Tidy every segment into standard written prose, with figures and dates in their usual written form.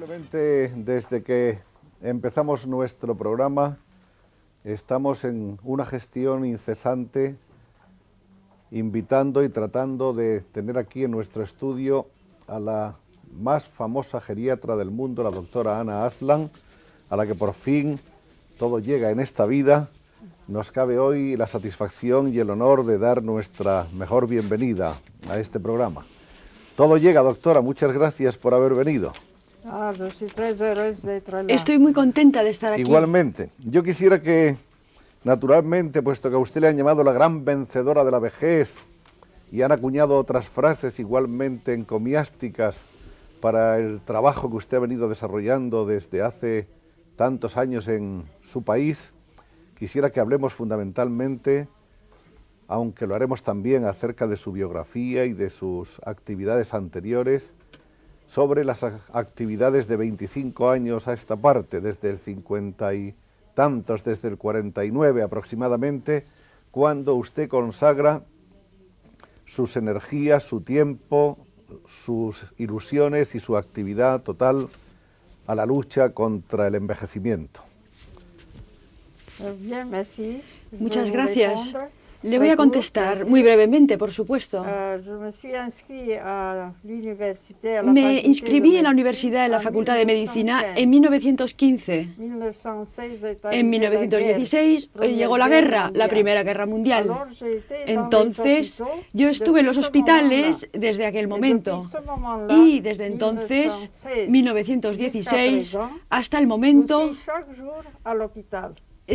Lamentablemente, desde que empezamos nuestro programa, estamos en una gestión incesante, invitando y tratando de tener aquí en nuestro estudio a la más famosa geriatra del mundo, la doctora Ana Aslan, a la que por fin todo llega en esta vida. Nos cabe hoy la satisfacción y el honor de dar nuestra mejor bienvenida a este programa. Todo llega, doctora, muchas gracias por haber venido. Estoy muy contenta de estar aquí. Igualmente, yo quisiera que, naturalmente, puesto que a usted le han llamado la gran vencedora de la vejez y han acuñado otras frases igualmente encomiásticas para el trabajo que usted ha venido desarrollando desde hace tantos años en su país, quisiera que hablemos fundamentalmente, aunque lo haremos también acerca de su biografía y de sus actividades anteriores, sobre las actividades de 25 años a esta parte, desde el 50 y tantos, desde el 49 aproximadamente, cuando usted consagra sus energías, su tiempo, sus ilusiones y su actividad total a la lucha contra el envejecimiento. Muchas gracias. Le voy a contestar muy brevemente, por supuesto. Me inscribí en la universidad, en la Facultad de Medicina, en 1915. En 1916 llegó la guerra, la Primera Guerra Mundial. Entonces, yo estuve en los hospitales desde aquel momento. Y desde entonces, 1916, hasta el momento,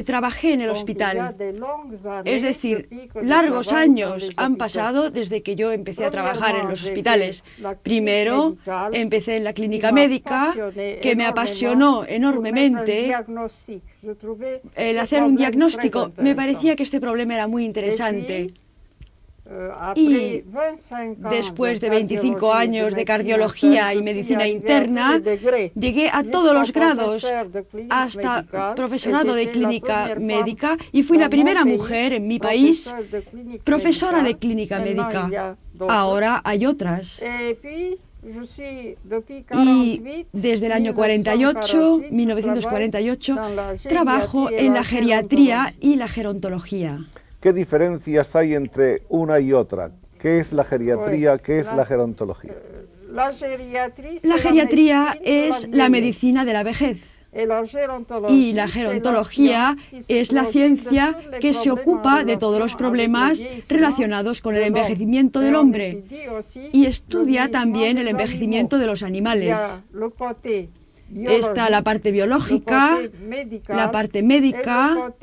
trabajé en el hospital. Es decir, largos años han pasado desde que yo empecé a trabajar en los hospitales. Primero empecé en la clínica médica, que me apasionó enormemente. El hacer un diagnóstico, me parecía que este problema era muy interesante. Y después de 25 años de cardiología y medicina interna, llegué a todos los grados, hasta profesorado de clínica médica, y fui la primera mujer en mi país profesora de clínica médica. Ahora hay otras. Y desde el año 1948, trabajo en la geriatría y la gerontología. ¿Qué diferencias hay entre una y otra? ¿Qué es la geriatría? ¿Qué es la gerontología? La geriatría es la medicina de la vejez. Y la gerontología es la ciencia que se ocupa de todos los problemas relacionados con el envejecimiento del hombre y estudia también el envejecimiento de los animales. Está la parte biológica, la parte médica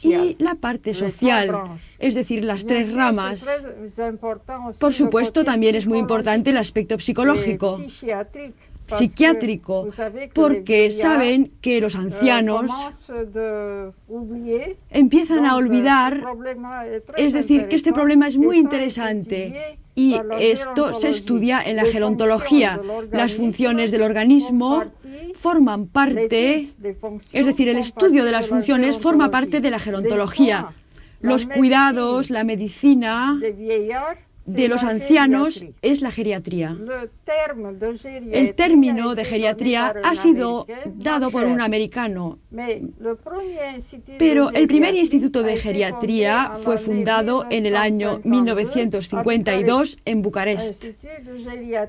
y la parte social, es decir, las tres ramas. Por supuesto, también es muy importante el aspecto psicológico, psiquiátrico, porque saben que los ancianos empiezan a olvidar, es decir, que este problema es muy interesante. Y esto se estudia en la gerontología. Las funciones del organismo forman parte, es decir, el estudio de las funciones forma parte de la gerontología. Los cuidados, la medicina de los ancianos es la geriatría. El término de geriatría ha sido dado por un americano, pero el primer instituto de geriatría fue fundado en el año 1952 en Bucarest.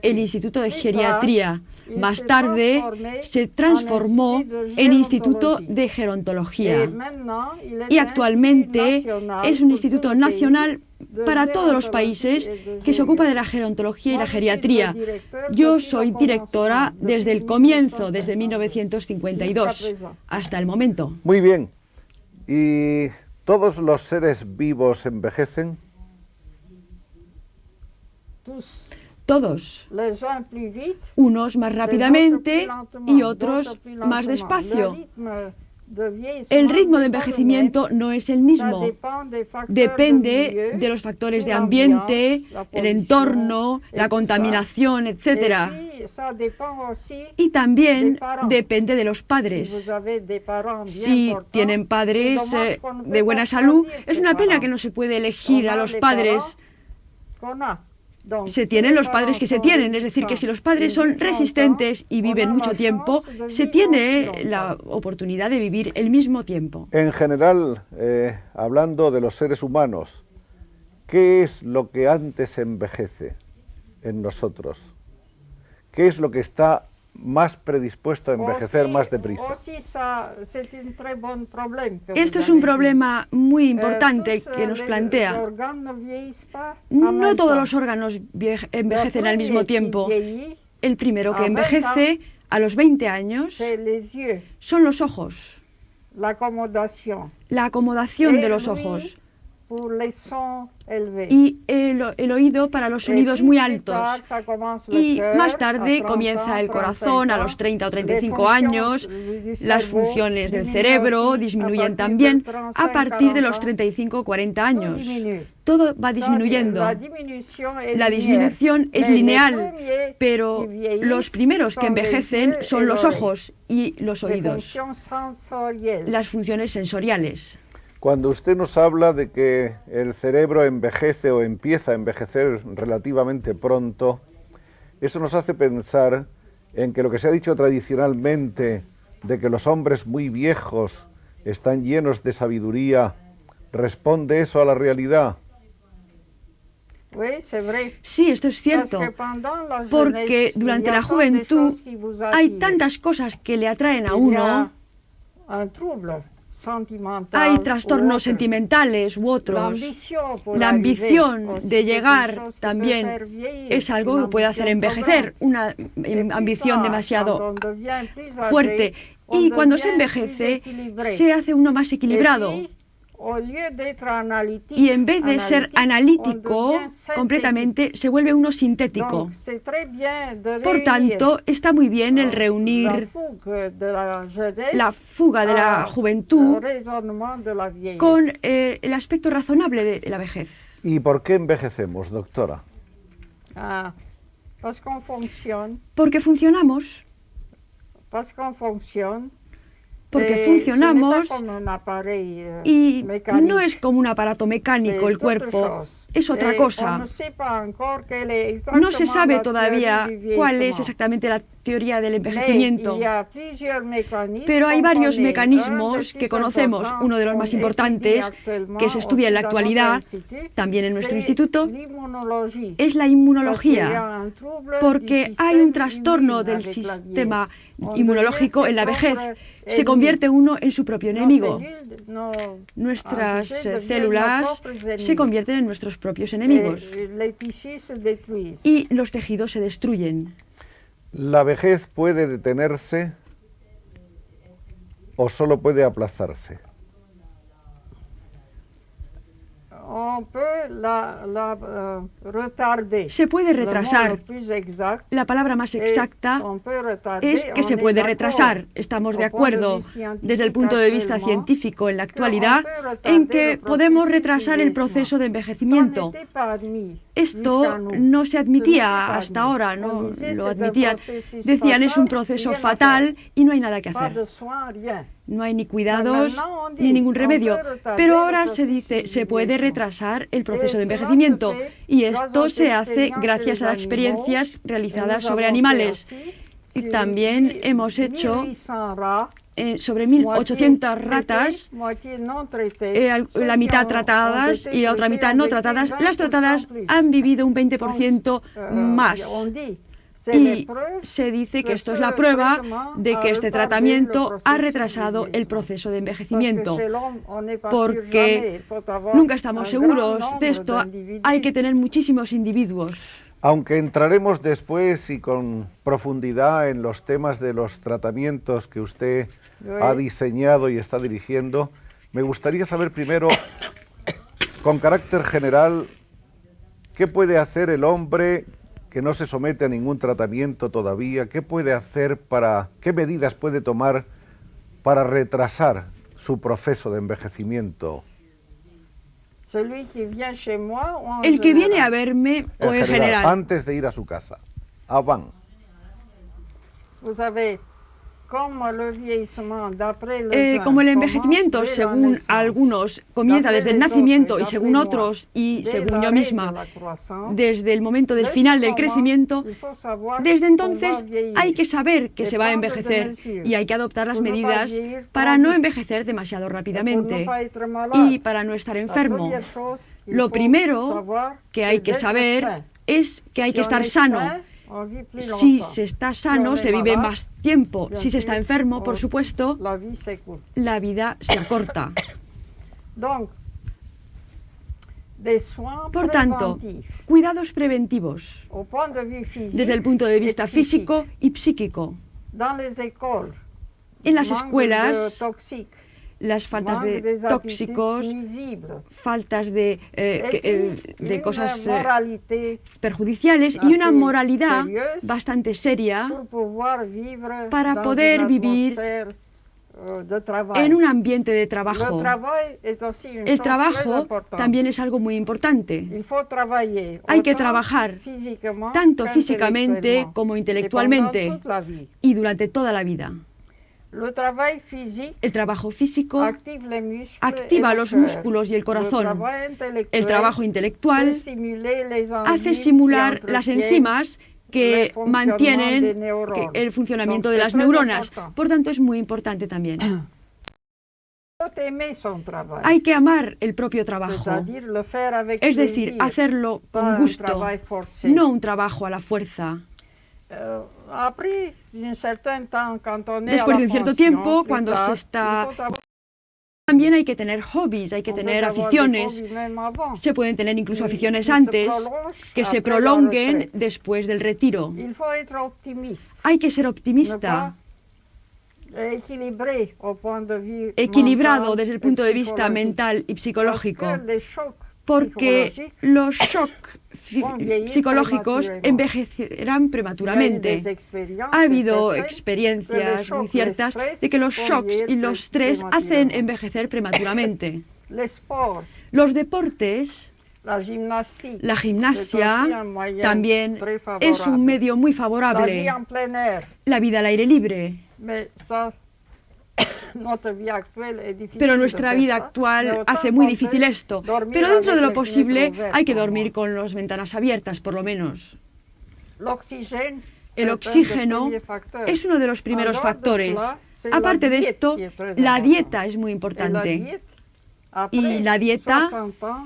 El Instituto de Geriatría más tarde se transformó en Instituto de Gerontología y actualmente es un instituto nacional para todos los países que se ocupa de la gerontología y la geriatría. Yo soy directora desde el comienzo, desde 1952 hasta el momento. Muy bien. ¿Y todos los seres vivos envejecen? Todos. Unos más rápidamente y otros más despacio. El ritmo de envejecimiento no es el mismo. Depende de los factores de ambiente, el entorno, la contaminación, etc. Y también depende de los padres. Si tienen padres de buena salud, es una pena que no se puede elegir a los padres. se tienen los padres que se tienen. Es decir, que si los padres son resistentes y viven mucho tiempo, se tiene la oportunidad de vivir el mismo tiempo. En general, hablando de los seres humanos, ¿qué es lo que antes envejece en nosotros? ¿Qué es lo que está más predispuesto a envejecer más deprisa? Esto es un problema muy importante que nos plantea. No todos los órganos envejecen al mismo tiempo. El primero que envejece a los 20 años son los ojos. La acomodación de los ojos. Y el oído para los sonidos muy altos. Y más tarde comienza el corazón a los 30 o 35 años. Las funciones del cerebro disminuyen también a partir de los 35 o 40 años. Todo va disminuyendo. La disminución es lineal, pero los primeros que envejecen son los ojos y los oídos. Las funciones sensoriales. Cuando usted nos habla de que el cerebro envejece o empieza a envejecer relativamente pronto, eso nos hace pensar en que lo que se ha dicho tradicionalmente de que los hombres muy viejos están llenos de sabiduría, ¿responde eso a la realidad? Sí, esto es cierto, porque durante la juventud hay tantas cosas que le atraen a uno. Hay trastornos sentimentales u otros. La ambición de llegar también es algo que puede hacer envejecer, una ambición demasiado fuerte. Y cuando se envejece, se hace uno más equilibrado. Y en vez de ser analítico completamente, se vuelve uno sintético. Por tanto, está muy bien el reunir la fuga de la juventud con el aspecto razonable de la vejez. ¿Y por qué envejecemos, doctora? Porque funcionamos. Porque funcionamos y no es como un aparato mecánico el cuerpo, es otra cosa. No se sabe todavía cuál es exactamente la teoría del envejecimiento, pero hay varios mecanismos que conocemos. Uno de los más importantes, que se estudia en la actualidad, también en nuestro instituto, es la inmunología, porque hay un trastorno del sistema inmunológico en la vejez. Se convierte uno en su propio enemigo. Nuestras células se convierten en nuestros propios enemigos y los tejidos se destruyen. ¿La vejez puede detenerse o solo puede aplazarse? Se puede retrasar. La palabra más exacta es que se puede retrasar. Estamos de acuerdo desde el punto de vista científico en la actualidad en que podemos retrasar el proceso de envejecimiento. Esto no se admitía hasta ahora, no lo admitían. Decían, es un proceso fatal y no hay nada que hacer. No hay ni cuidados ni ningún remedio. Pero ahora se dice, se puede retrasar el proceso de envejecimiento. Y esto se hace gracias a las experiencias realizadas sobre animales. Y también hemos hecho sobre 1.800 ratas, la mitad tratadas y la otra mitad no tratadas. Las tratadas han vivido un 20% más. Y se dice que esto es la prueba de que este tratamiento ha retrasado el proceso de envejecimiento, porque nunca estamos seguros de esto. Hay que tener muchísimos individuos. Aunque entraremos después y con profundidad en los temas de los tratamientos que usted ha diseñado y está dirigiendo, me gustaría saber primero, con carácter general, ¿qué puede hacer el hombre que no se somete a ningún tratamiento todavía? ¿Qué puede hacer qué medidas puede tomar para retrasar su proceso de envejecimiento? El que viene a verme o en general. Antes de ir a su casa. Avant. como el envejecimiento, según algunos, comienza desde el nacimiento y según otros, y según yo misma, desde el momento del final del crecimiento, desde entonces hay que saber que se va a envejecer y hay que adoptar las medidas para no envejecer demasiado rápidamente y para no estar enfermo. Lo primero que hay que saber es que hay que estar sano. Si se está sano, se vive más tiempo. Si se está enfermo, por supuesto, la vida se acorta. Por tanto, cuidados preventivos desde el punto de vista físico y psíquico. En las escuelas, las faltas de tóxicos, faltas de cosas perjudiciales y una moralidad bastante seria para poder vivir en un ambiente de trabajo. El trabajo también es algo muy importante. Hay que trabajar tanto físicamente como intelectualmente y durante toda la vida. El trabajo físico activa los músculos y el corazón. El trabajo intelectual hace simular las enzimas que mantienen el funcionamiento de las neuronas. Por tanto, es muy importante también. Hay que amar el propio trabajo, es decir, hacerlo con gusto, no un trabajo a la fuerza. Después de un cierto tiempo, cuando se está... También hay que tener hobbies, hay que tener aficiones. Se pueden tener incluso aficiones antes, que se prolonguen después del retiro. Hay que ser optimista, equilibrado desde el punto de vista mental y psicológico, porque los shocks psicológicos envejecerán prematuramente. Ha habido experiencias muy ciertas de que los shocks y los estrés hacen envejecer prematuramente. Los deportes, la gimnasia también es un medio muy favorable. La vida al aire libre. Pero nuestra vida actual hace muy difícil esto. Pero dentro de lo posible hay que dormir con las ventanas abiertas, por lo menos. El oxígeno es uno de los primeros factores. Aparte de esto, la dieta es muy importante. Y la dieta,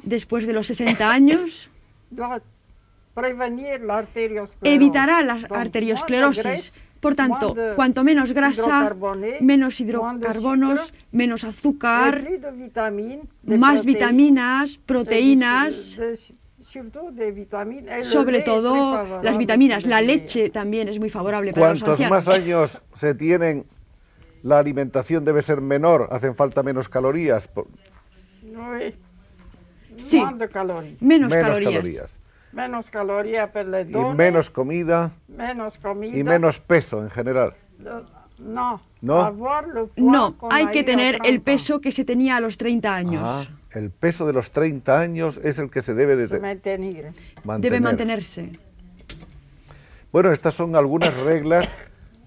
después de los 60 años, evitará la arteriosclerosis. Por tanto, cuanto menos grasa, menos hidrocarbonos, menos azúcar, más vitaminas, proteínas, sobre todo las vitaminas. La leche también es muy favorable para los ancianos. Cuantos más años se tienen, la alimentación debe ser menor, hacen falta menos calorías. Sí, menos calorías. Menos calorías y menos comida y menos peso en general. No, hay que tener el peso que se tenía a los 30 años. El peso de los 30 años es el que se debe de mantener. Debe mantenerse. Bueno, estas son algunas reglas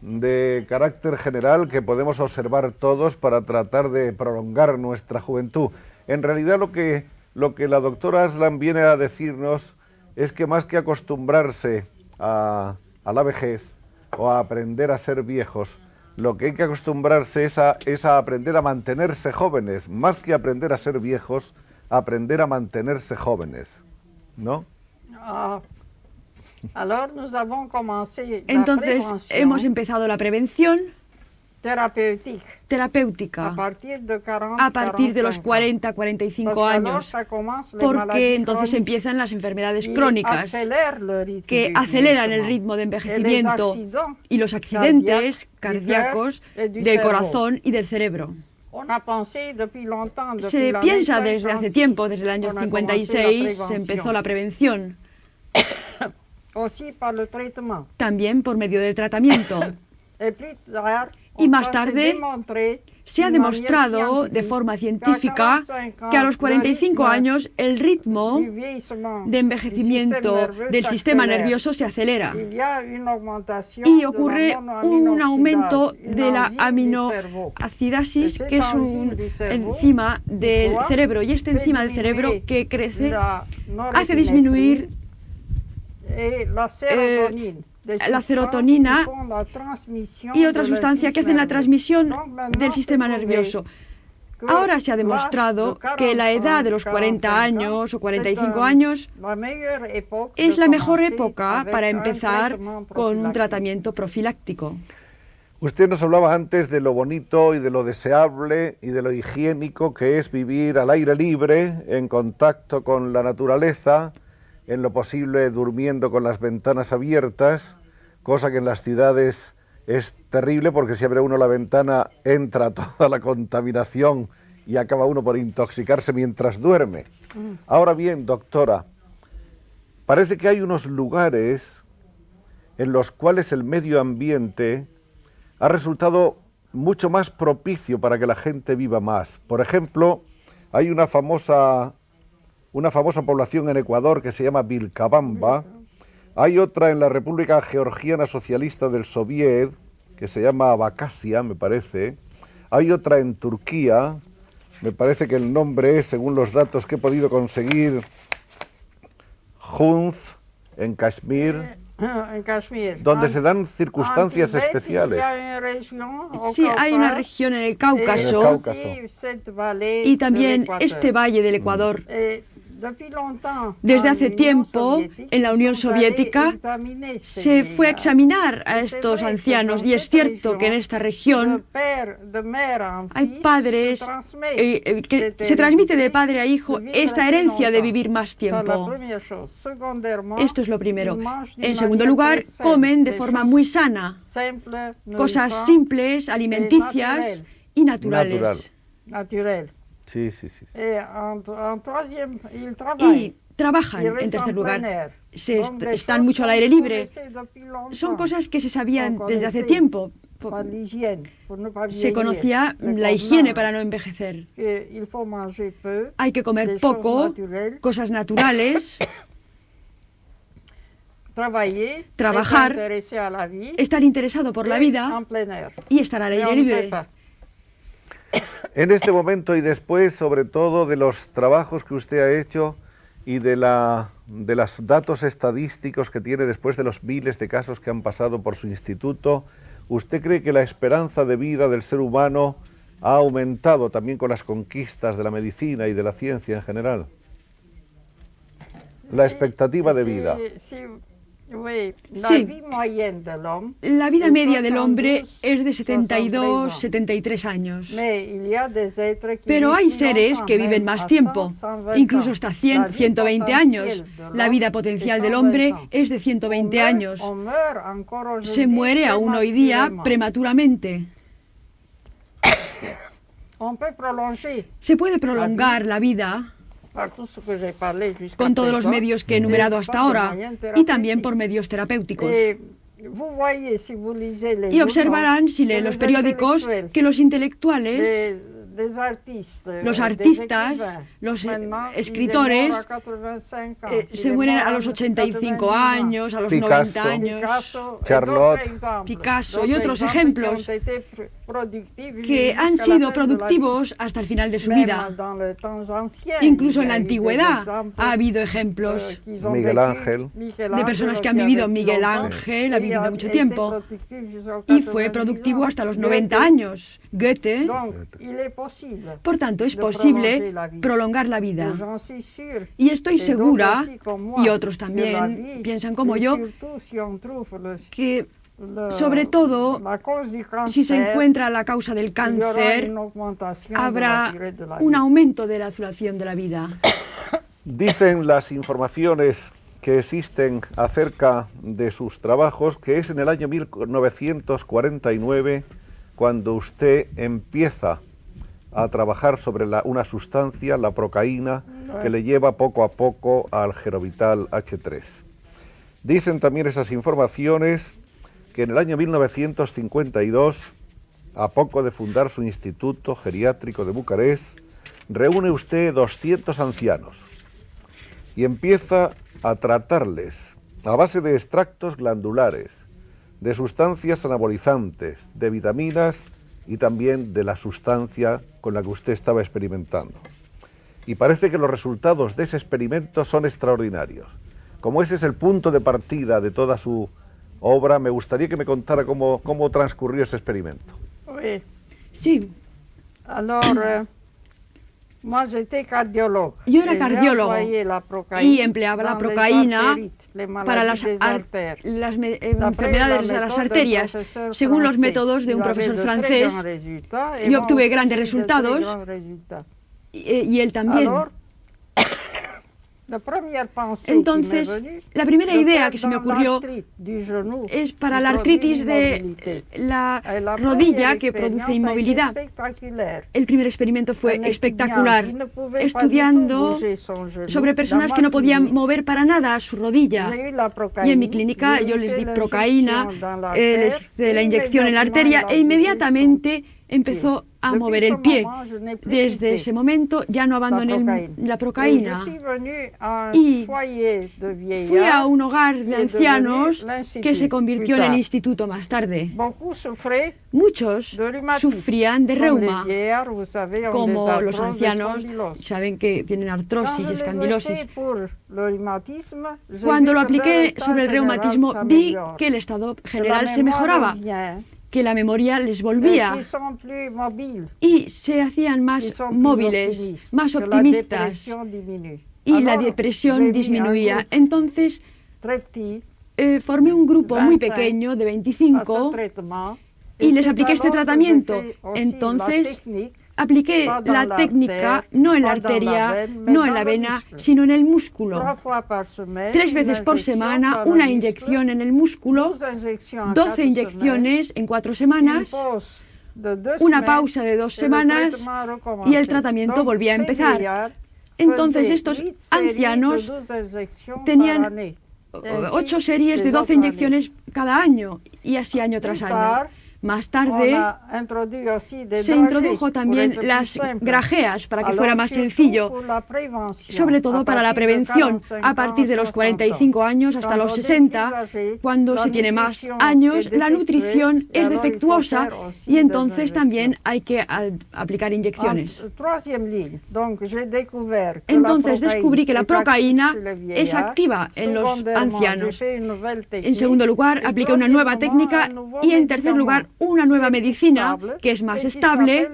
de carácter general que podemos observar todos para tratar de prolongar nuestra juventud. En realidad lo que la doctora Aslan viene a decirnos es que más que acostumbrarse a la vejez o a aprender a ser viejos, lo que hay que acostumbrarse es a aprender a mantenerse jóvenes, más que aprender a ser viejos, aprender a mantenerse jóvenes, ¿no? Entonces hemos empezado la prevención terapéutica a partir de los 40-45 años, porque entonces empiezan las enfermedades crónicas que aceleran el ritmo de envejecimiento y los accidentes cardíacos del corazón y del cerebro. Se piensa desde hace tiempo, desde el año 56, se empezó la prevención, también por medio del tratamiento. Y más tarde Se ha demostrado de forma científica que a los 45 años el ritmo de envejecimiento del sistema nervioso se acelera y ocurre un aumento de la aminoacidasis, que es una enzima del cerebro, y esta enzima del cerebro que crece hace disminuir la serotonina y otra sustancia que hacen la transmisión del sistema nervioso. Ahora se ha demostrado que la edad de los 40 años o 45 años es la mejor época para empezar con un tratamiento profiláctico. Usted nos hablaba antes de lo bonito y de lo deseable y de lo higiénico que es vivir al aire libre, en contacto con la naturaleza, en lo posible durmiendo con las ventanas abiertas, cosa que en las ciudades es terrible porque si abre uno la ventana entra toda la contaminación y acaba uno por intoxicarse mientras duerme. Ahora bien, doctora, parece que hay unos lugares en los cuales el medio ambiente ha resultado mucho más propicio para que la gente viva más. Por ejemplo, hay una famosa población en Ecuador que se llama Vilcabamba. Hay otra en la República Georgiana Socialista del Soviet, que se llama Abkhazia, me parece. Hay otra en Turquía, me parece que el nombre es, según los datos que he podido conseguir, Hunz, en Kashmir, donde se dan circunstancias especiales. Sí, hay una región en el Cáucaso, y también este valle del Ecuador. Desde hace tiempo, en la Unión Soviética, se fue a examinar a estos ancianos, y es cierto que en esta región hay padres, que se transmite de padre a hijo esta herencia de vivir más tiempo. Esto es lo primero. En segundo lugar, comen de forma muy sana, cosas simples, alimenticias y naturales. Sí, sí, sí. Y trabajan, en tercer lugar. Están mucho al aire libre. Son cosas que se sabían desde hace tiempo. Se conocía la higiene para no envejecer. Hay que comer poco, cosas naturales, trabajar, estar interesado por la vida y estar al aire libre. En este momento y después, sobre todo, de los trabajos que usted ha hecho y de los datos estadísticos que tiene después de los miles de casos que han pasado por su instituto, ¿usted cree que la esperanza de vida del ser humano ha aumentado también con las conquistas de la medicina y de la ciencia en general? La expectativa de vida. Sí, la vida media del hombre es de 72, 73 años. Pero hay seres que viven más tiempo, incluso hasta 100, 120 años. La vida potencial del hombre es de 120 años. Se muere aún hoy día prematuramente. Se puede prolongar la vida con todos los medios que he enumerado hasta ahora, y también por medios terapéuticos. Y observarán, si leen los periódicos, que los intelectuales, los artistas, los escritores se mueren a los 85 años, a los 90 años. Charlotte, Picasso y otros ejemplos que han sido productivos hasta el final de su vida. Incluso en la antigüedad ha habido ejemplos Miguel Ángel, de personas que han vivido. Miguel Ángel ha vivido mucho tiempo y fue productivo hasta los 90 años. Goethe. Por tanto, es posible prolongar la vida. Y estoy segura, y otros también piensan como yo, que sobre todo, si se encuentra la causa del cáncer, habrá un aumento de la duración de la vida. Dicen las informaciones que existen acerca de sus trabajos que es en el año 1949 cuando usted empieza a trabajar sobre una sustancia, la procaína, que le lleva poco a poco al Gerovital H3. Dicen también esas informaciones que en el año 1952 a poco de fundar su instituto geriátrico de Bucarest, reúne usted 200 ancianos y empieza a tratarles a base de extractos glandulares, de sustancias anabolizantes, de vitaminas y también de la sustancia con la que usted estaba experimentando. Y parece que los resultados de ese experimento son extraordinarios. Como ese es el punto de partida de toda su obra, me gustaría que me contara cómo transcurrió ese experimento. Sí. Yo era cardiólogo y empleaba la procaína para las enfermedades de las arterias, según los métodos de un profesor francés. Yo obtuve grandes resultados y él también. Entonces, la primera idea que se me ocurrió es para la artritis de la rodilla que produce inmovilidad. El primer experimento fue espectacular, estudiando sobre personas que no podían mover para nada su rodilla. Y en mi clínica yo les di procaína, les hice la inyección en la arteria e inmediatamente empezó a mover el pie. Desde ese momento ya no abandoné la procaína y fui a un hogar de ancianos que se convirtió en el instituto más tarde. Muchos sufrían de reuma, como los ancianos saben que tienen artrosis, escandilosis. Cuando lo apliqué sobre el reumatismo vi que el estado general se mejoraba, que la memoria les volvía y se hacían más móviles, más optimistas y la depresión disminuía. Entonces formé un grupo muy pequeño de 25 y les apliqué este tratamiento. Entonces apliqué la técnica no en la arteria, no en la vena, sino en el músculo. 3 veces por semana, una inyección en el músculo, 12 inyecciones en 4 semanas, una pausa de 2 semanas y el tratamiento volvía a empezar. Entonces estos ancianos tenían 8 series de 12 inyecciones cada año y así año tras año. Más tarde se introdujo también las grajeas para que fuera más sencillo, sobre todo para la prevención, a partir de los 45 años hasta los 60, cuando se tiene más años, la nutrición es defectuosa y entonces también hay que aplicar inyecciones. Entonces descubrí que la procaína es activa en los ancianos. En segundo lugar, apliqué una nueva técnica y en tercer lugar, una nueva medicina que es más estable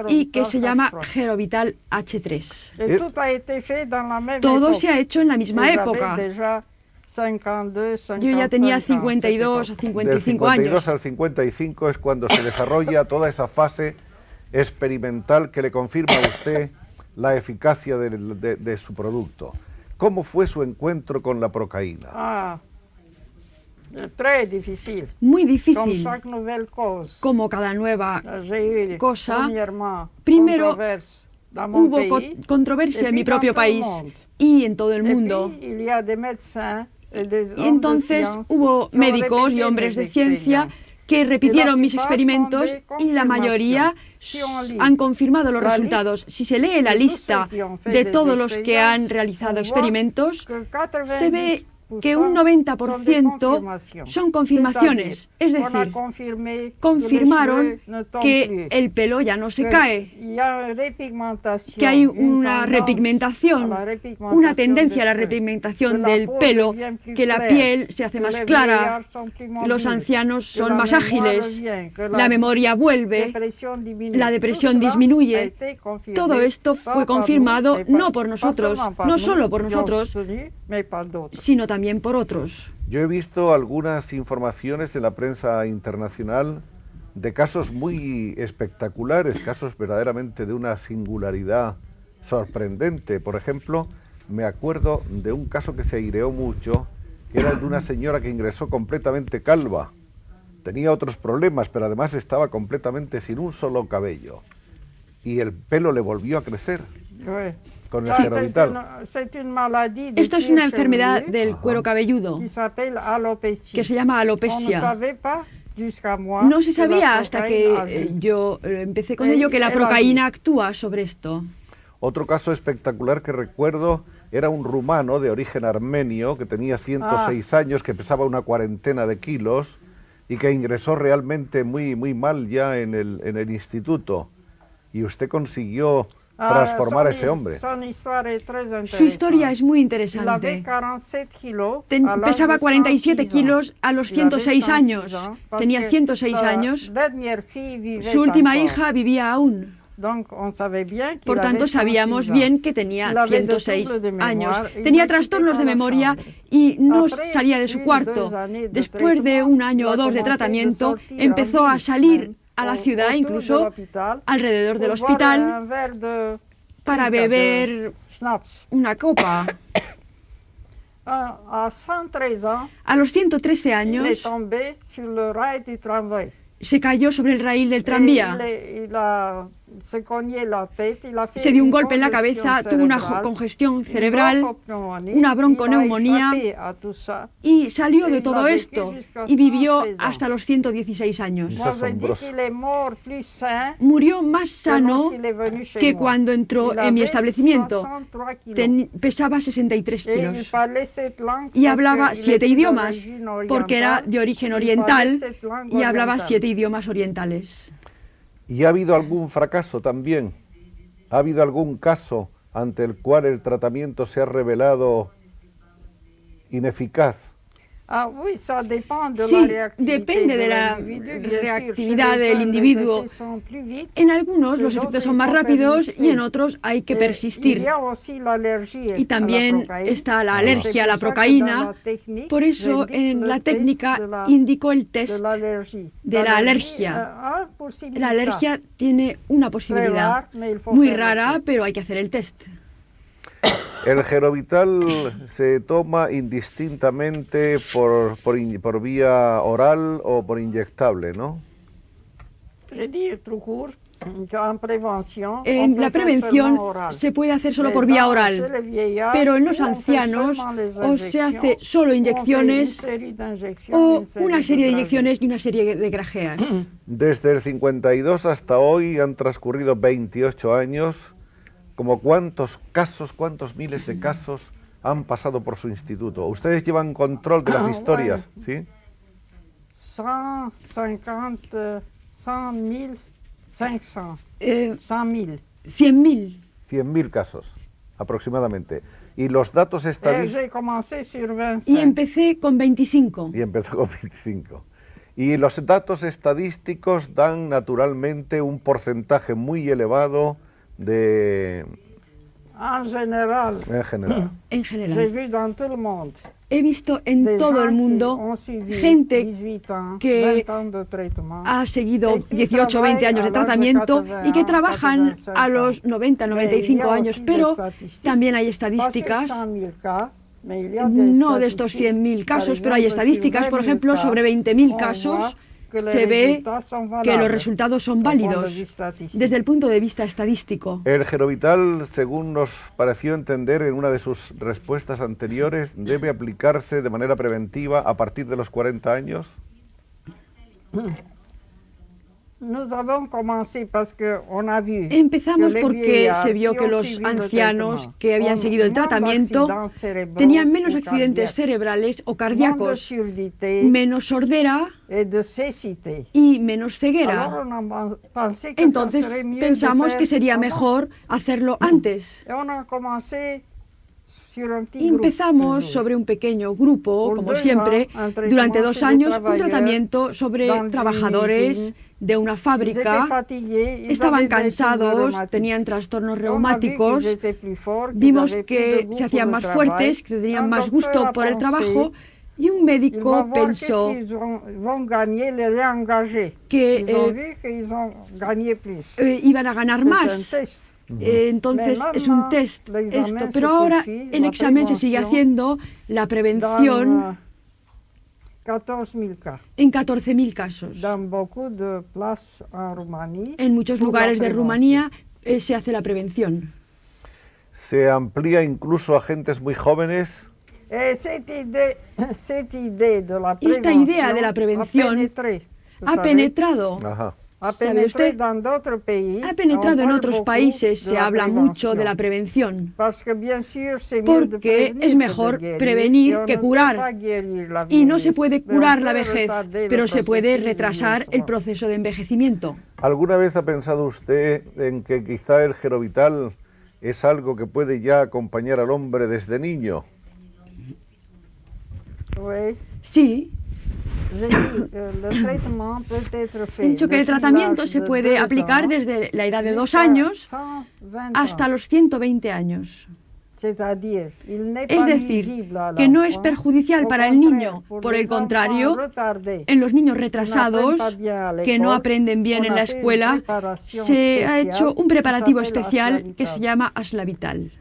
y que se llama Gerovital H3. Todo se ha hecho en la misma época. Yo ya tenía 52 o 55 años. Del 52 al 55 es cuando se desarrolla toda esa fase experimental que le confirma a usted la eficacia de su producto. ¿Cómo fue su encuentro con la procaína? Muy difícil, como cada nueva cosa. Primero hubo controversia en mi propio país y en todo el mundo. Y entonces hubo médicos y hombres de ciencia que repitieron mis experimentos y la mayoría han confirmado los resultados. Si se lee la lista de todos los que han realizado experimentos, se ve que un 90% son confirmaciones, es decir, confirmaron que el pelo ya no se cae, que hay una repigmentación, una tendencia a la repigmentación del pelo, que la piel se hace más clara, los ancianos son más ágiles, la memoria vuelve, la depresión disminuye. Todo esto fue confirmado no por nosotros, no solo por nosotros, sino también por otros. Yo he visto algunas informaciones en la prensa internacional de casos muy espectaculares, casos verdaderamente de una singularidad sorprendente. Por ejemplo, me acuerdo de un caso que se aireó mucho, que era el de una señora que ingresó completamente calva. Tenía otros problemas, pero además estaba completamente sin un solo cabello. Y el pelo le volvió a crecer. Con el Gerovital. Esto es una enfermedad del cuero cabelludo que se llama alopecia. No se sabía hasta que yo empecé con ello que la procaína actúa sobre esto. Otro caso espectacular que recuerdo era un rumano de origen armenio que tenía 106 años, que pesaba una 40 de kilos y que ingresó realmente muy mal ya en el instituto. Y usted consiguió transformar a ese hombre. Su historia es muy interesante. Pesaba 47 kilos a los 106 años. Tenía 106 años. Su última hija vivía aún. Por tanto, sabíamos bien que tenía 106 años. Tenía trastornos de memoria y no salía de su cuarto. Después de un año o dos de tratamiento, empezó a salir a la ciudad, incluso alrededor del hospital, para beber una copa. A los 113 años se cayó sobre el raíl del tranvía. Se dio un golpe en la cabeza, tuvo una congestión cerebral, una bronconeumonía y salió de todo esto y vivió hasta los 116 años. Murió más sano que cuando entró en mi establecimiento. Pesaba 63 kilos y hablaba 7 idiomas porque era de origen oriental y hablaba 7 idiomas orientales. ¿Y ha habido algún fracaso también? ¿Ha habido algún caso ante el cual el tratamiento se ha revelado ineficaz? Sí, depende de la reactividad del individuo. En algunos los efectos son más rápidos y en otros hay que persistir. Y también está la alergia a la procaína. Por eso en la técnica indicó el test de la alergia. La alergia tiene una posibilidad muy rara, pero hay que hacer el test. El Gerovital se toma indistintamente por vía oral o por inyectable, ¿no? La prevención se puede hacer solo por vía oral, pero en los ancianos o se hace solo inyecciones o una serie de inyecciones y una serie de grajeas. Desde el 52 hasta hoy han transcurrido 28 años. ¿Como cuántos miles de casos han pasado por su instituto? ¿Ustedes llevan control de las historias? ¿Sí? 150, 100.000, 500. 100.000. 100.000 casos, aproximadamente. ¿Y los datos estadísticos? Y empecé con 25. Y los datos estadísticos dan naturalmente un porcentaje muy elevado de... En general. He visto en todo el mundo gente que ha seguido 18 o 20 años de tratamiento y que trabajan a los 90, 95 años, pero también hay estadísticas, no de estos 100.000 casos, pero hay estadísticas, por ejemplo, sobre 20.000 casos. Se ve que los resultados son válidos desde el punto de vista estadístico. El Gerovital, según nos pareció entender en una de sus respuestas anteriores, debe aplicarse de manera preventiva a partir de los 40 años. Empezamos porque se vio que los ancianos que habían seguido el tratamiento tenían menos accidentes cerebrales o cardíacos, menos sordera y menos ceguera. Entonces pensamos que sería mejor hacerlo antes. Empezamos sobre un pequeño grupo, como siempre, durante 2 años, un tratamiento sobre trabajadores de una fábrica. Estaban cansados, tenían trastornos reumáticos, vimos que se hacían más fuertes, que tenían más gusto por el trabajo, y un médico pensó que iban a ganar más. Entonces es un test esto, pero ahora el examen se sigue haciendo, la prevención en 14.000 casos. En muchos lugares de Rumanía se hace la prevención. ¿Se amplía incluso a gentes muy jóvenes? Esta idea de la prevención ha penetrado. Ajá. ¿Sabe usted? Ha penetrado en otros países, se habla mucho de la prevención, porque es mejor prevenir que curar. Y no se puede curar la vejez, pero se puede retrasar el proceso de envejecimiento. ¿Alguna vez ha pensado usted en que quizá el Gerovital es algo que puede ya acompañar al hombre desde niño? Sí. He dicho que el tratamiento se puede aplicar desde la edad de 2 años hasta los 120 años. Es decir, que no es perjudicial para el niño. Por el contrario, en los niños retrasados, que no aprenden bien en la escuela, se ha hecho un preparativo especial que se llama Aslavital.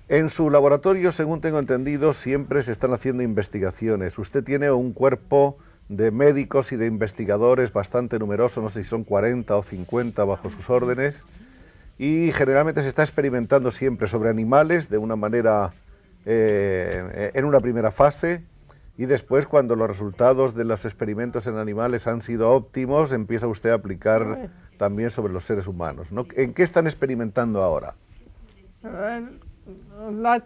En su laboratorio, según tengo entendido, siempre se están haciendo investigaciones. Usted tiene un cuerpo de médicos y de investigadores bastante numeroso, no sé si son 40 o 50 bajo sus órdenes, y generalmente se está experimentando siempre sobre animales de una manera, en una primera fase, y después, cuando los resultados de los experimentos en animales han sido óptimos, empieza usted a aplicar también sobre los seres humanos, ¿no? ¿En qué están experimentando ahora? La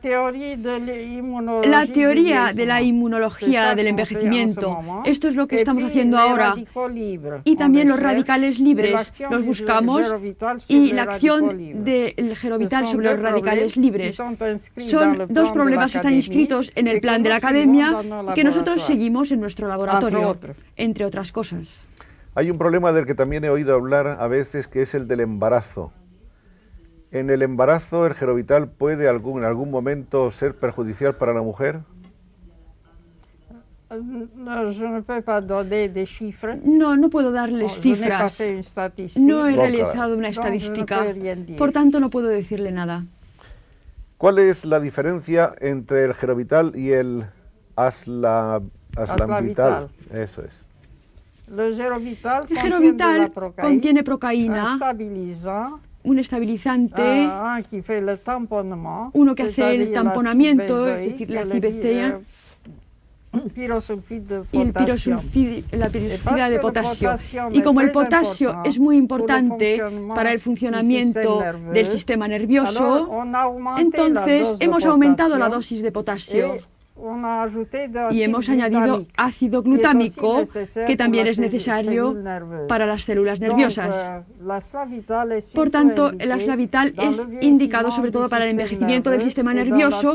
teoría de la inmunología del envejecimiento, esto es lo que estamos haciendo ahora. Y también los radicales libres, los buscamos, y la acción del Gerovital sobre los radicales libres. Son 2 problemas que están inscritos en el plan de la academia que nosotros seguimos en nuestro laboratorio, entre otras cosas. Hay un problema del que también he oído hablar a veces, que es el del embarazo. ¿En el embarazo el Gerovital puede en algún momento ser perjudicial para la mujer? No, no puedo darles cifras. No he realizado una estadística, por tanto no puedo decirle nada. ¿Cuál es la diferencia entre el Gerovital y el Aslavital? Eso es. El Gerovital contiene procaína, un estabilizante, uno que hace el tamponamiento, es decir, la cibecia, y la pirosulfida de potasio. Y como el potasio es muy importante para el funcionamiento del sistema nervioso, entonces hemos aumentado la dosis de potasio. Y hemos añadido ácido glutámico, que también es necesario para las células nerviosas. Por tanto, el Aslavital es indicado sobre todo para el envejecimiento del sistema nervioso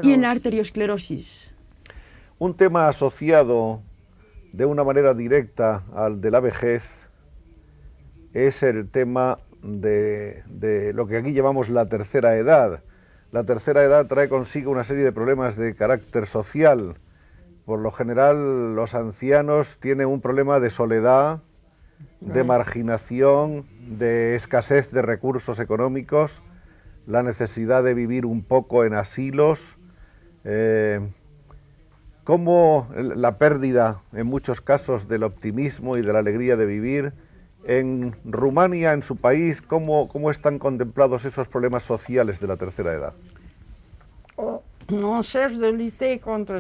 y en la arteriosclerosis. Un tema asociado de una manera directa al de la vejez es el tema de lo que aquí llamamos la tercera edad. La tercera edad trae consigo una serie de problemas de carácter social. Por lo general, los ancianos tienen un problema de soledad, de marginación, de escasez de recursos económicos, la necesidad de vivir un poco en asilos, como la pérdida, en muchos casos, del optimismo y de la alegría de vivir. En Rumania, en su país, ¿cómo están contemplados esos problemas sociales de la tercera edad?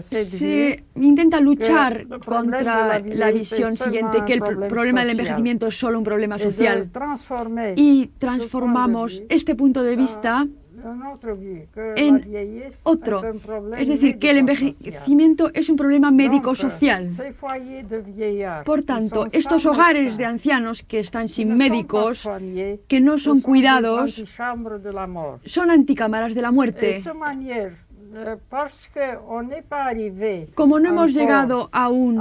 Se intenta luchar contra la visión siguiente, que el problema del envejecimiento es solo un problema social, y transformamos este punto de vista en otro, es decir, que el envejecimiento es un problema médico-social. Por tanto, estos hogares de ancianos que están sin médicos, que no son cuidados, son anticámaras de la muerte. Como no hemos llegado aún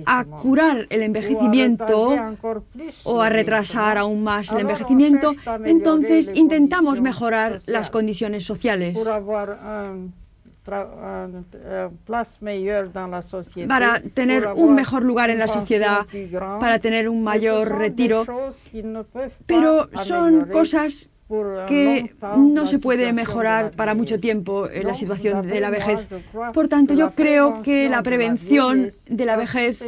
a curar el envejecimiento o a retrasar aún más el envejecimiento, entonces intentamos mejorar las condiciones sociales para tener un mejor lugar en la sociedad, para tener un mayor retiro, pero son cosas que no se puede mejorar para mucho tiempo la situación de la vejez. Por tanto, yo creo que la prevención de la vejez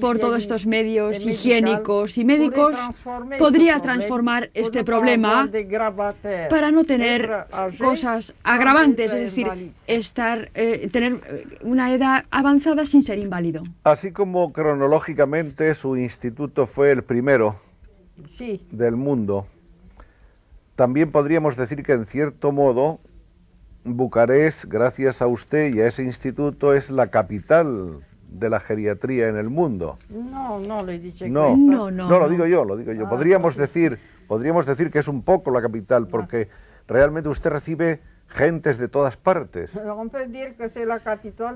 por todos estos medios higiénicos y médicos podría transformar este problema para no tener cosas agravantes, es decir, tener una edad avanzada sin ser inválido. Así como cronológicamente su instituto fue el primero del mundo, también podríamos decir que en cierto modo Bucarest, gracias a usted y a ese instituto, es la capital de la geriatría en el mundo. No le dije no, lo digo yo. Podríamos decir que es un poco la capital, porque realmente usted recibe gentes de todas partes.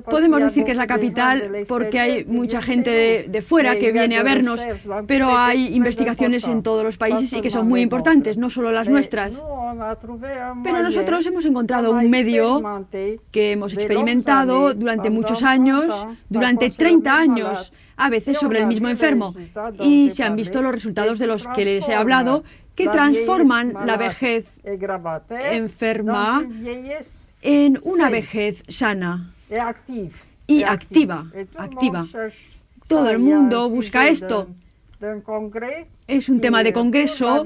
Podemos decir que es la capital porque hay mucha gente de fuera que viene a vernos, pero hay investigaciones en todos los países y que son muy importantes, no solo las nuestras. Pero nosotros hemos encontrado un medio que hemos experimentado durante muchos años, durante 30 años, a veces sobre el mismo enfermo, y se han visto los resultados de los que les he hablado, que transforman la vejez enferma en una vejez sana y activa. Todo el mundo busca esto. Es un tema de congreso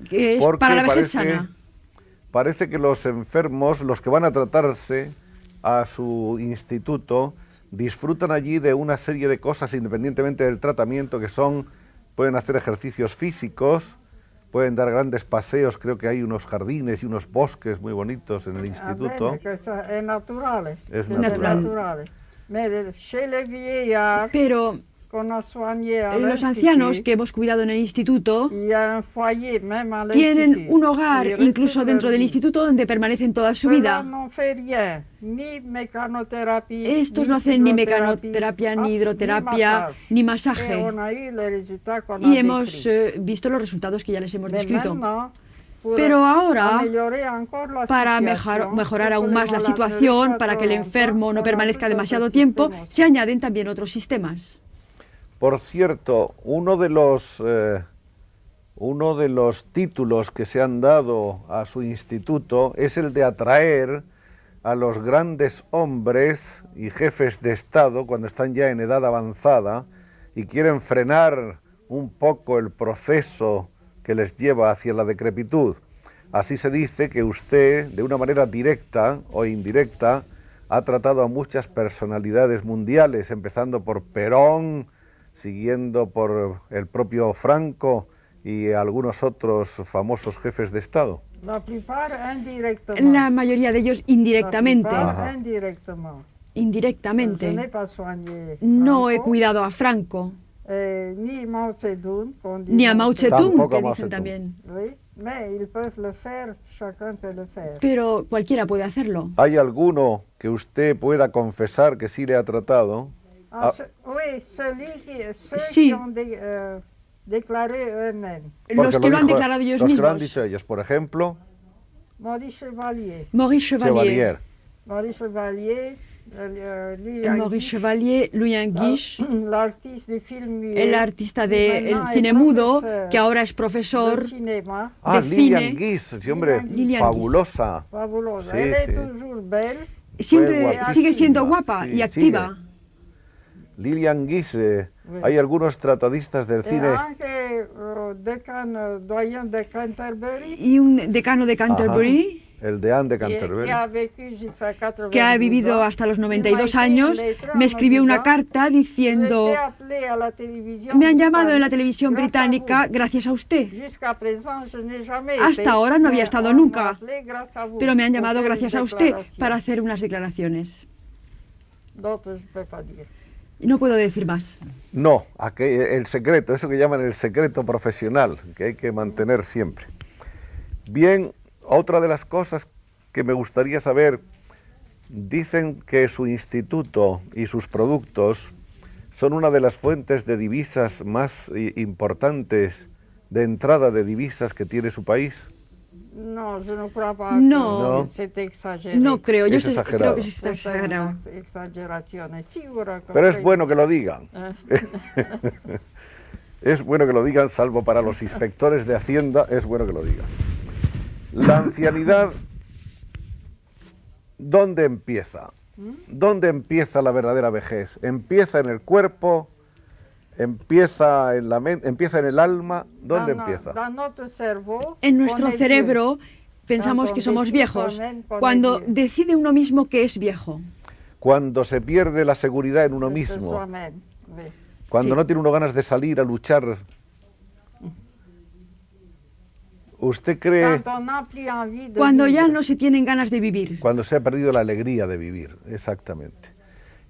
que es para la vejez sana. Parece que los enfermos, los que van a tratarse a su instituto, disfrutan allí de una serie de cosas independientemente del tratamiento, que pueden hacer ejercicios físicos, pueden dar grandes paseos, creo que hay unos jardines y unos bosques muy bonitos en el instituto. Es natural. Es natural. Pero los ancianos que hemos cuidado en el instituto tienen un hogar incluso dentro del instituto donde permanecen toda su vida. Estos no hacen ni mecanoterapia, ni hidroterapia, ni masaje. Y hemos visto los resultados que ya les hemos descrito. Pero ahora, para mejorar aún más la situación, para que el enfermo no permanezca demasiado tiempo, se añaden también otros sistemas. Por cierto, uno de los títulos que se han dado a su instituto es el de atraer a los grandes hombres y jefes de Estado cuando están ya en edad avanzada y quieren frenar un poco el proceso que les lleva hacia la decrepitud. Así se dice que usted, de una manera directa o indirecta, ha tratado a muchas personalidades mundiales, empezando por Perón, siguiendo por el propio Franco y algunos otros famosos jefes de Estado. La mayoría de ellos indirectamente. No he cuidado a Franco. Ni a Mao Zedong, que dicen también. Pero cualquiera puede hacerlo. ¿Hay alguno que usted pueda confesar que sí le ha tratado? Sí. Los que lo han declarado ellos mismos. Los que lo han dicho ellos, por ejemplo. Maurice Chevalier. Maurice Chevalier, Louis Guiche, el artista del cine mudo, que ahora es profesor de cine. Lillian Gish, sí, hombre, fabulosa. Siempre sigue siendo guapa y activa. Lillian Gish, hay algunos tratadistas del cine. Y un decano de Canterbury. El deán de Canterbury, que ha vivido hasta los 92 años, me escribió una carta diciendo: me han llamado en la televisión británica gracias a usted. Hasta ahora no había estado nunca, pero me han llamado gracias a usted para hacer unas declaraciones. No puedo decir más. No, el secreto, eso que llaman el secreto profesional, que hay que mantener siempre. Bien. Otra de las cosas que me gustaría saber, dicen que su instituto y sus productos son una de las fuentes de divisas más importantes, de entrada de divisas que tiene su país. No, no creo, yo creo que sí está exagerado. Pero es bueno que lo digan. Es bueno que lo digan, salvo para los inspectores de Hacienda, es bueno que lo digan. La ancianidad, ¿dónde empieza? ¿Dónde empieza la verdadera vejez? ¿Empieza en el cuerpo? ¿Empieza en la mente? ¿Empieza en el alma? ¿Dónde empieza? En nuestro cerebro pensamos que somos viejos, cuando decide uno mismo que es viejo. Cuando se pierde la seguridad en uno mismo. Cuando no tiene uno ganas de salir a luchar. ¿Usted cree? Cuando ya no se tienen ganas de vivir. Cuando se ha perdido la alegría de vivir, exactamente.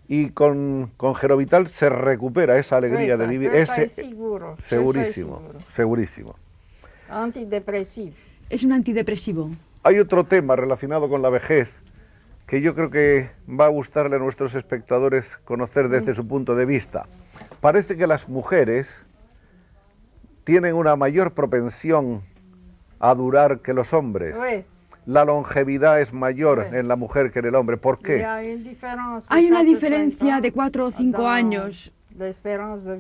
Y con Gerovital se recupera esa alegría de vivir. Segurísimo, segurísimo. Antidepresivo. Es un antidepresivo. Hay otro tema relacionado con la vejez que yo creo que va a gustarle a nuestros espectadores conocer desde su punto de vista. Parece que las mujeres tienen una mayor propensión a durar que los hombres. La longevidad es mayor en la mujer que en el hombre. ¿Por qué? Hay una diferencia de 4 o 5 años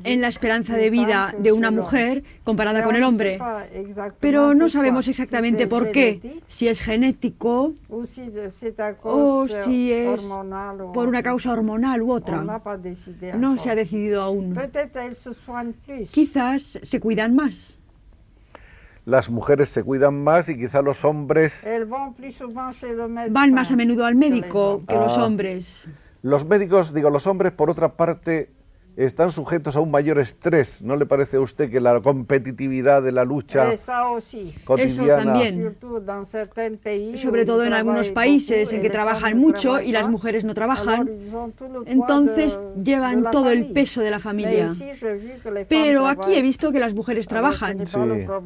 en la esperanza de vida de una mujer comparada con el hombre. Pero no sabemos exactamente por qué, si es genético o si es por una causa hormonal u otra. No se ha decidido aún. Quizás se cuidan más. Las mujeres se cuidan más y quizá los hombres van más a menudo al médico que los hombres. Los médicos, los hombres por otra parte están sujetos a un mayor estrés. ¿No le parece a usted que la competitividad de la lucha cotidiana? Eso también. Sobre todo en algunos países en que trabajan mucho y las mujeres no trabajan, entonces llevan todo el peso de la familia. Pero aquí he visto que las mujeres trabajan,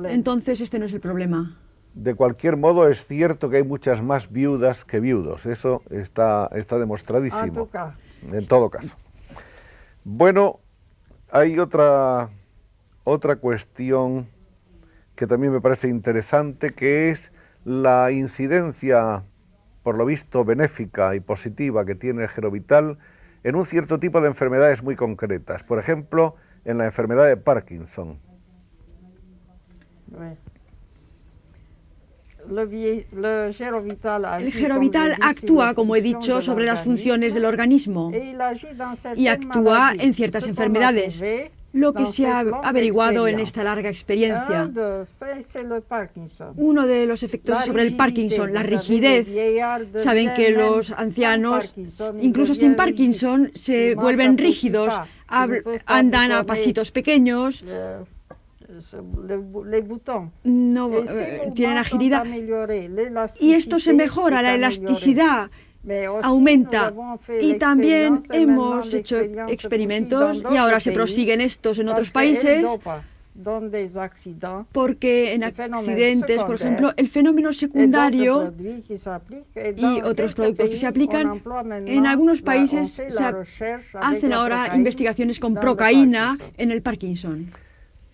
entonces este no es el problema. De cualquier modo, es cierto que hay muchas más viudas que viudos. Eso está demostradísimo. En todo caso. Bueno, hay otra cuestión que también me parece interesante, que es la incidencia, por lo visto, benéfica y positiva que tiene el Gerovital en un cierto tipo de enfermedades muy concretas. Por ejemplo, en la enfermedad de Parkinson. El Gerovital actúa, como he dicho, sobre las funciones del organismo y actúa en ciertas enfermedades, lo que se ha averiguado en esta larga experiencia. Uno de los efectos sobre el Parkinson, la rigidez. Saben que los ancianos, incluso sin Parkinson, se vuelven rígidos, andan a pasitos pequeños, no tienen agilidad, y esto se mejora, la elasticidad aumenta, y también hemos hecho experimentos y ahora se prosiguen estos en otros países, porque en accidentes, por ejemplo, el fenómeno secundario y otros productos que se aplican, en algunos países se hacen ahora investigaciones con procaína en el Parkinson.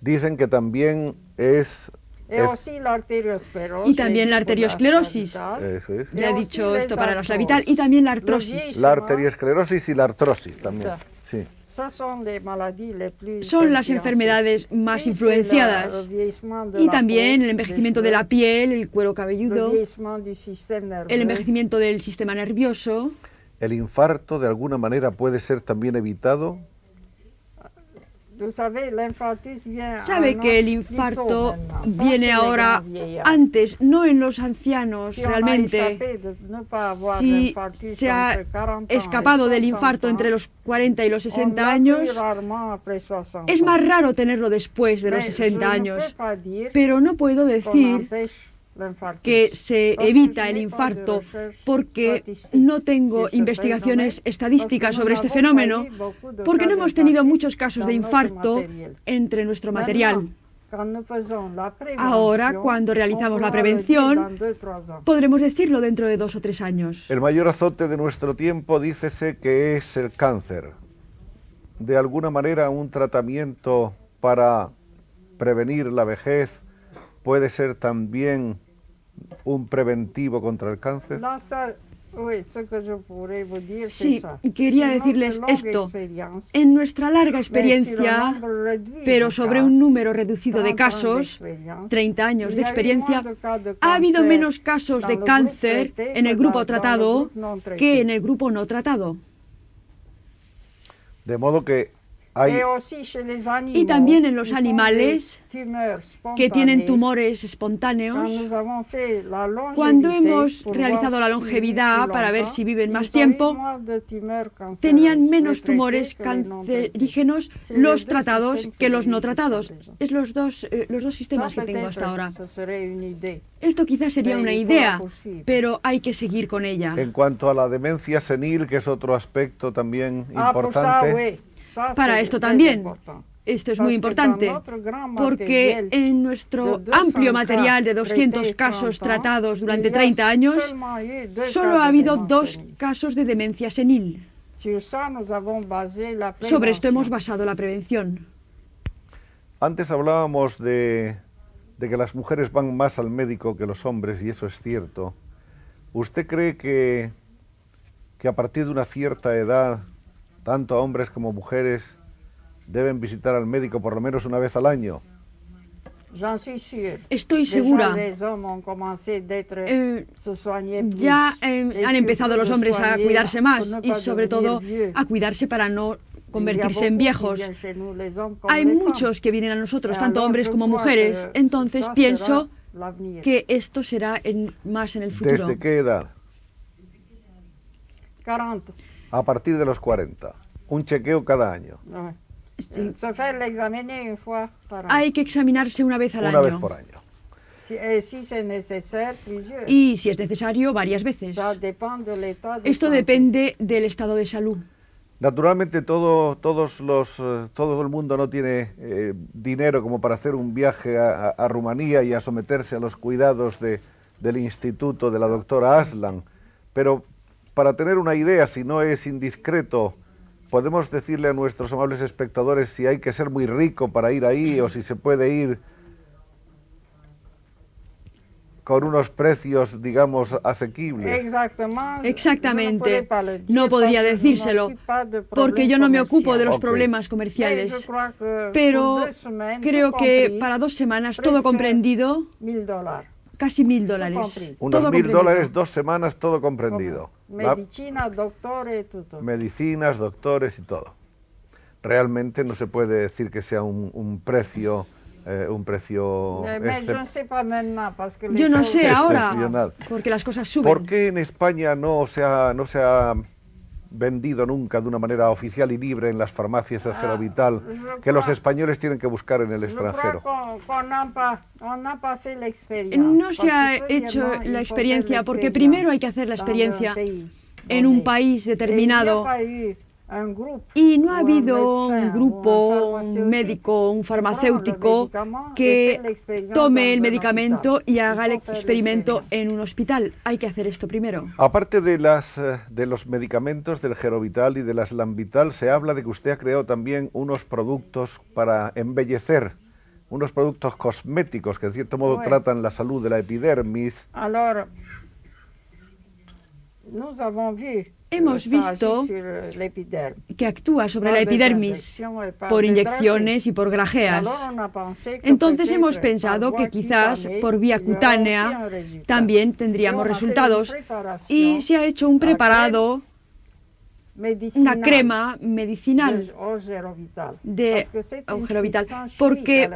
Dicen que también es... Y también la arteriosclerosis. Eso es. Ya he dicho esto para la Gerovital. Y también la artrosis. La arteriosclerosis y la artrosis también. Sí. Son las enfermedades más influenciadas. Y también el envejecimiento de la piel, el cuero cabelludo, el envejecimiento del sistema nervioso. ¿El infarto de alguna manera puede ser también evitado? Sabe que el infarto viene ahora antes, no en los ancianos realmente. Si se ha escapado del infarto entre los 40 y los 60 años, es más raro tenerlo después de los 60 años. Pero no puedo decir que se evita el infarto, porque no tengo investigaciones estadísticas sobre este fenómeno, porque no hemos tenido muchos casos de infarto entre nuestro material. Ahora, cuando realizamos la prevención, podremos decirlo dentro de 2 o 3 años. El mayor azote de nuestro tiempo, dícese que es el cáncer. De alguna manera, un tratamiento para prevenir la vejez puede ser también un preventivo contra el cáncer. Sí, quería decirles esto. En nuestra larga experiencia, pero sobre un número reducido de casos, 30 años de experiencia, ha habido menos casos de cáncer en el grupo tratado que en el grupo no tratado. De modo que hay... Y también en los animales que tienen tumores espontáneos, cuando hemos realizado la longevidad para ver si viven más tiempo, tenían menos tumores cancerígenos los tratados que los no tratados. Es los dos sistemas que tengo hasta ahora. Esto quizás sería una idea, pero hay que seguir con ella. En cuanto a la demencia senil, que es otro aspecto también importante. Para esto también. Esto es muy importante, porque en nuestro amplio material de 200 casos tratados durante 30 años, solo ha habido 2 casos de demencia senil. Sobre esto hemos basado la prevención. Antes hablábamos de que las mujeres van más al médico que los hombres, y eso es cierto. ¿Usted cree que a partir de una cierta edad, tanto hombres como mujeres deben visitar al médico por lo menos una vez al año? Estoy segura. Ya han empezado los hombres a cuidarse más y sobre todo a cuidarse para no convertirse en viejos. Hay muchos que vienen a nosotros, tanto hombres como mujeres, entonces pienso que esto será más en el futuro. ¿Desde qué edad? 40. A partir de los 40. Un chequeo cada año. Sí. Hay que examinarse una vez al año. Una vez por año. Y si es necesario, varias veces. Esto depende del estado de salud. Naturalmente todo el mundo no tiene dinero como para hacer un viaje a Rumanía y a someterse a los cuidados del instituto de la doctora Aslan, pero para tener una idea, si no es indiscreto, podemos decirle a nuestros amables espectadores si hay que ser muy rico para ir ahí o si se puede ir con unos precios, digamos, asequibles. Exactamente. No podría decírselo, porque yo no me ocupo de los problemas comerciales. Pero creo que para 2 semanas, todo comprendido, casi $1.000. Unos $1.000, 2 semanas, todo comprendido. Medicinas, doctores y todo. Realmente no se puede decir que sea un precio... Yo no sé ahora, porque las cosas suben. ¿Por qué en España no se ha vendido nunca de una manera oficial y libre en las farmacias el Gerovital, que los españoles tienen que buscar en el extranjero? No se ha hecho la experiencia, porque primero hay que hacer la experiencia en un país determinado. Y no ha habido un grupo, un médico, un farmacéutico que tome el medicamento y haga el experimento en un hospital. Hay que hacer esto primero. Aparte de los medicamentos del Gerovital y de la Slamvital, se habla de que usted ha creado también unos productos para embellecer, unos productos cosméticos que en cierto modo tratan la salud de la epidermis. Hemos visto que actúa sobre la epidermis por inyecciones y por grajeas. Entonces hemos pensado que quizás por vía cutánea también tendríamos resultados. Y se ha hecho un preparado, una crema medicinal de Gerovital, porque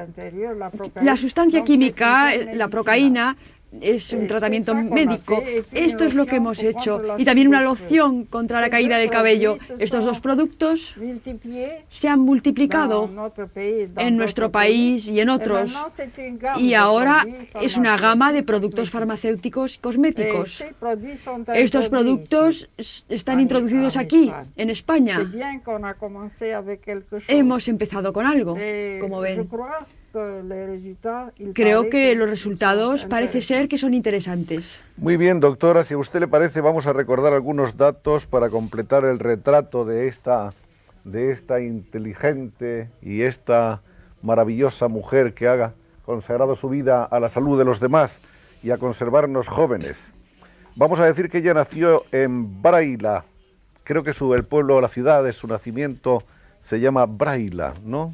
la sustancia química, la procaína, es un tratamiento médico. Esto es lo que hemos hecho. Y también una loción contra la caída del cabello. Estos 2 productos se han multiplicado en nuestro país y en otros. Y ahora es una gama de productos farmacéuticos y cosméticos. Estos productos están introducidos aquí, en España. Hemos empezado con algo, como ven. Creo que los resultados parece ser que son interesantes. Muy bien, doctora, si a usted le parece, vamos a recordar algunos datos para completar el retrato de esta inteligente y esta maravillosa mujer que ha consagrado su vida a la salud de los demás y a conservarnos jóvenes. Vamos a decir que ella nació en Braila. Creo que el pueblo, la ciudad de su nacimiento se llama Braila, ¿no?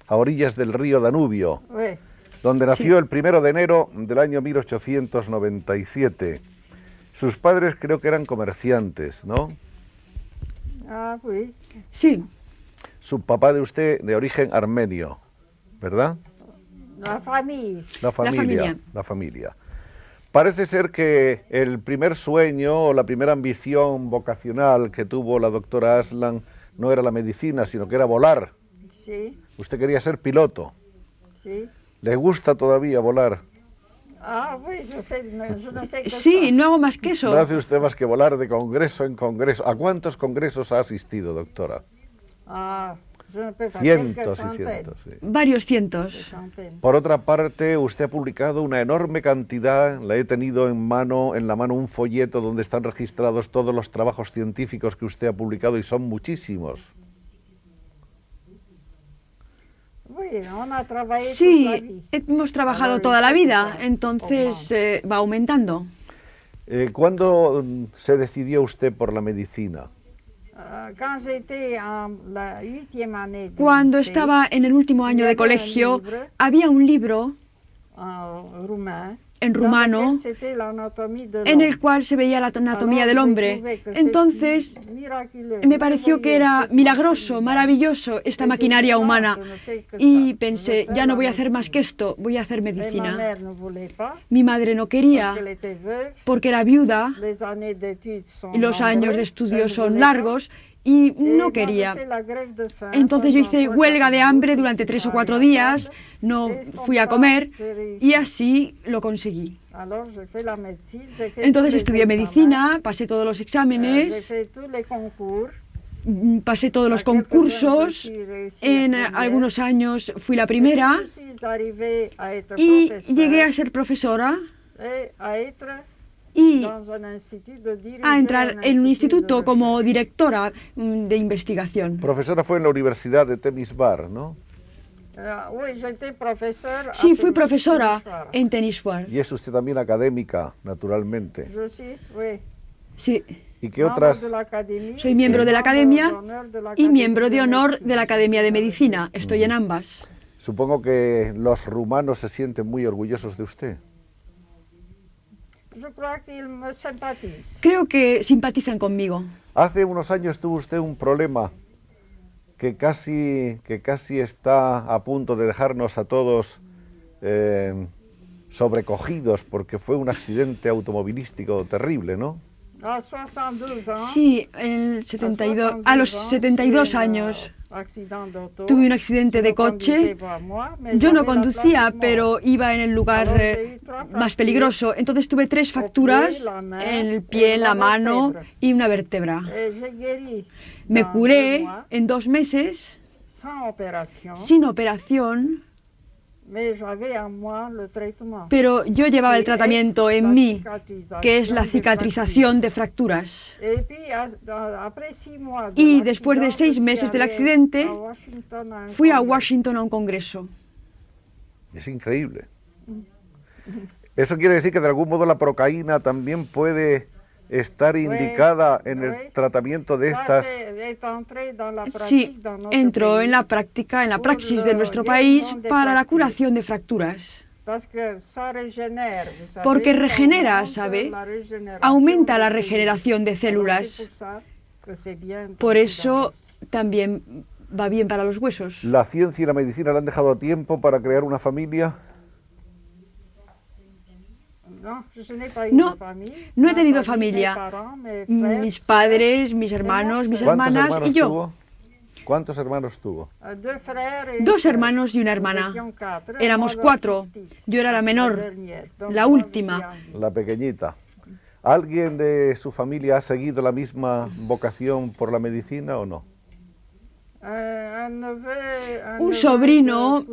A orillas del río Danubio, Oui. donde nació el 1 de enero del año 1897. Sus padres creo que eran comerciantes, ¿no? Ah, oui. Sí. Su papá de usted de origen armenio, ¿verdad? La familia. La familia. familia. La familia. Parece ser que el primer sueño o la primera ambición vocacional que tuvo la doctora Aslan no era la medicina, sino que era volar. Sí, Usted quería ser piloto. sí. ¿Le gusta todavía volar? Ah, oui, je ne fais que Sí, ça. no hago más que eso. No hace usted más que volar de congreso en congreso. ¿A cuántos congresos ha asistido, doctora? Ah, je ne peux pas. Cientos y quelques centaines. cientos, sí. Varios cientos. Centaines. Por otra parte, usted ha publicado una enorme cantidad, la he tenido en la mano un folleto donde están registrados todos los trabajos científicos que usted ha publicado y son muchísimos. Oui, on a travaillé toute la Sí, vie. hemos trabajado toda la vida, entonces va aumentando. ¿Cuándo se decidió usted por la medicina? Quand j'étais en la 8e année du Cuando lycée, estaba en el último año de colegio, había un libro en roumain, en dans rumano lequel c'était l'anatomie de en el l'homme. cual se veía la anatomía Alors, del j'ai hombre. trouvé que Entonces c'était miraculeux, me pareció que era merveilleux, milagroso, cette maravilloso esta maquinaria humana. Y pensé, ya no voy a hacer más que esto, voy a hacer Mais ma medicina. mère ne voulait pas, Mi madre no parce quería qu'elle était veuve, porque era viuda les années d'études sont y los años de nombreuses, estudio elle ne son voulait largos y pas. Et no moi, quería. j'ai fait la grève de faim Entonces yo pendant hice 3 huelga de jours, hambre je durante suis 3 o pas 4 allée à días, table, no et comme fui a ça, comer j'ai réussi. y así lo conseguí. Alors, j'ai fait la médecine, j'ai fait Entonces tous les estudié examens, medicina, pasé todos los j'ai exámenes, fait tous les concours. pasé todos los À quelques-uns, je concursos, suis réussi en la première. algunos años fui la Et puis, primera je suis arrivée à être y professeure llegué a ser profesora et à être y dans un institut de diriger a entrar en un instituto de como recherche. directora de investigación. Profesora fue en la Universidad de Temesvar, ¿no? Oui, j'étais professeur. à Sí, fui profesora Timișoara. en Temesvar. Y es usted también académica, naturalmente. Je suis, oui, Sí, ¿Y qué membre otras? de l'académie soy miembro de la membre academia d'honneur de y l'Académie miembro de honor médecine. de la Academia de Medicina. Estoy en ambas. Supongo que los rumanos se sienten muy orgullosos de usted. Je crois qu'ils me sympathisent. Creo que simpatizan conmigo. Hace unos años tuvo usted un problema que casi está a punto de dejarnos a todos sobrecogidos porque fue un accidente automovilístico terrible, ¿no? À 72 ans, Sí, en el 72, a los 72 años accident d'auto. tuve un accidente de Je ne conduisais coche. pas moi, mais Yo no j'avais la conducía, place pero iba en el lugar más peligroso. Entonces tuve 3 fracturas en el pie, en la mano y una vértebra. Et j'ai guéri Me dans 2 curé mois, en 2 meses, sans opération, sin operación, mais j'avais en moi le traitement. pero yo llevaba el tratamiento en mí, que es la cicatrización de fracturas. Et puis, après 6 mois Y de después de 6 meses del accidente, fui a Washington a un congreso. Es increíble. Eso quiere decir que de algún modo la procaína también puede estar indicada en el tratamiento de estas. Sí, entró en la práctica, en la praxis de nuestro país para la curación de fracturas. Porque regenera, ¿sabe? Aumenta la regeneración de células. Por eso también va bien para los huesos. ¿La ciencia y la medicina le han dejado tiempo para crear una familia? No, no he tenido familia. Mis padres, mis hermanos, mis hermanas y yo. Tuvo? ¿Cuántos hermanos tuvo? 2 hermanos y una hermana. Éramos 4. Yo era la menor, la última. La pequeñita. ¿Alguien de su familia ha seguido la misma vocación por la medicina o no? Un sobrino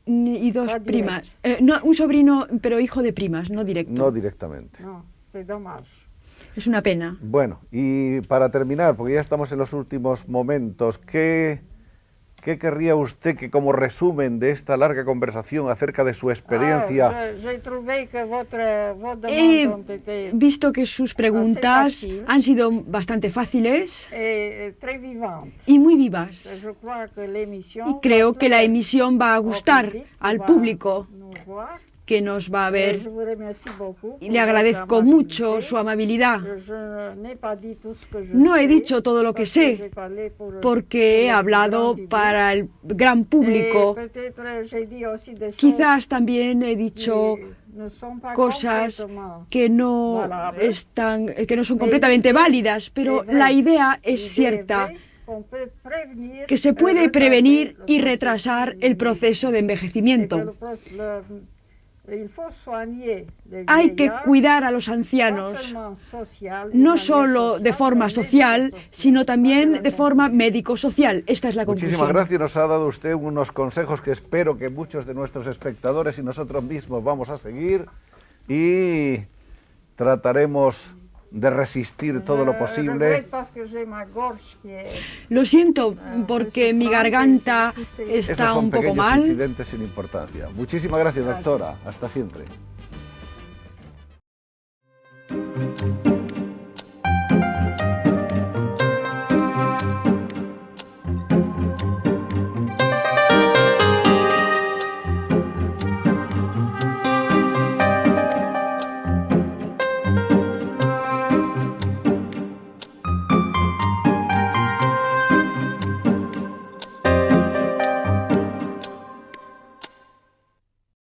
y 2 primas. No, un sobrino, pero hijo de primas, no directo. No directamente. No, c'est dommage. Es una pena. Bueno, y para terminar, porque ya estamos en los últimos momentos, ¿qué ¿qué querría usted que como resumen de esta larga conversación acerca de su experiencia? He visto que sus preguntas han sido bastante fáciles y muy vivas. Y creo que la emisión va a gustar al público que nos va a ver. Y le agradezco mucho su amabilidad. No he dicho todo lo que sé, porque he hablado para el gran público. Quizás también he dicho cosas que no son completamente válidas, pero la idea es cierta, que se puede prevenir y retrasar el proceso de envejecimiento. Hay que cuidar a los ancianos, no solo de forma social, sino también de forma médico-social. Esta es la conclusión. Muchísimas gracias. Nos ha dado usted unos consejos que espero que muchos de nuestros espectadores y nosotros mismos vamos a seguir, y trataremos de resistir todo lo posible. Lo siento porque mi garganta está un poco mal. Esos son pequeños incidentes sin importancia. Muchísimas gracias, doctora. Hasta siempre.